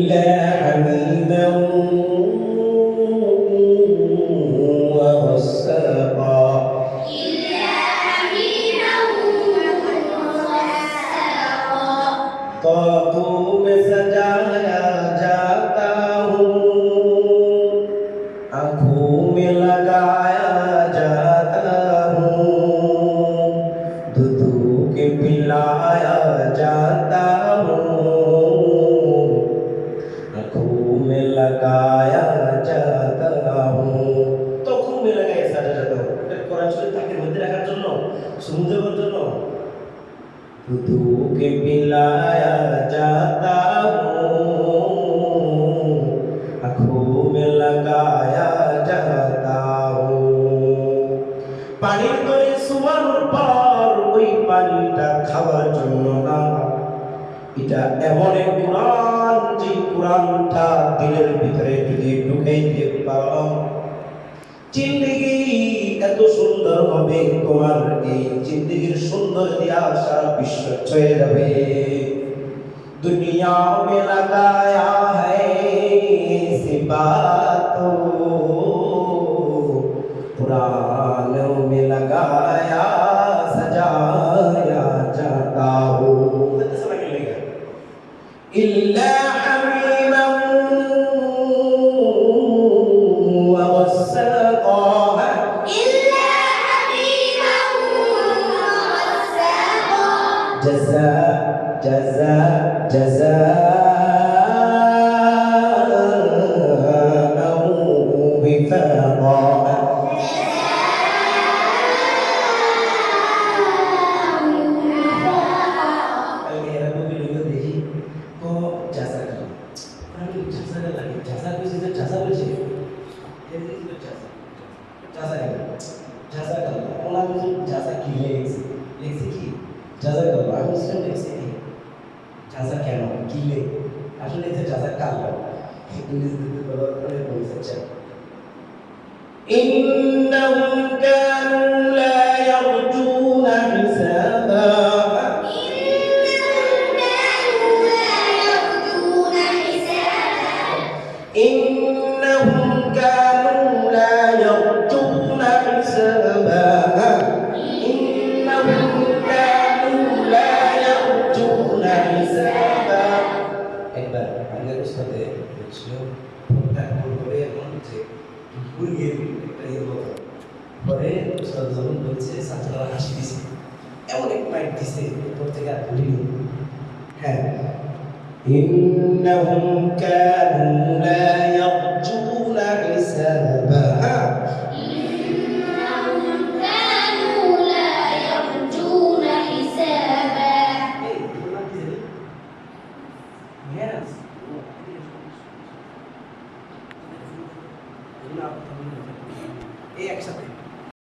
إلا حميما وغساقا ताक़ों में सजाया जाता हूँ, आँखों में लगाया जाता हूँ, दूधू के पिलाया जाता हूँ, आँखों में लगाया जाता हूँ। तो आँखों में लगाया जाता हूँ। কোরআন শরীফ তাকে মধ্যে রাখার জন্য সমুদ্রের জন্য दूधू के पिलाया जाता हूँ, आँखों में लगाया जाता हूँ। পানির তরে শোয়ানোর পর ওই পানিটা খাওয়ার জন্য না, এটা এমন এক কোরআন যে কোরআনটা দিলের ভিতরে যদি ঢুকাইতে পারো, জিন্দেগি এত সুন্দর হবে, তোমার এই জিন্দেগির সুন্দর দিয়া সারা বিশ্ব ছয়ে যাবে। दुनिया में लगाया है ऐसी बातों, पुरानों में लगाया सजाया जाता हो। इल्ला हमीमा व गस्साक़ा, جزاء جزاء جزاء وفاقا। জাযাকাল্লাহ আমি মুসলিম লিখছি জাযা কেন কিলে আসলে এটা জাযাকাল্লাহ ইংরেজিতে বলার পরে বলছে ইন্নাহুম কানু লা ইয়ারজুনা হিসাবা, ইন্নাহুম কানু লা ইয়ারজুনা হিসাবা, একবার আমাদের সাথে ছিল করে এমন যে ঘুরিয়ে একটা মতো পরে যখন বলছে ছাত্ররা হাসি দিছে, এমন এক মাইক দিছে উপর থেকে আর ঘুরিনি। হ্যাঁ, ইন্নাহুম কানু লা ইয়ারজুনা হিসাবা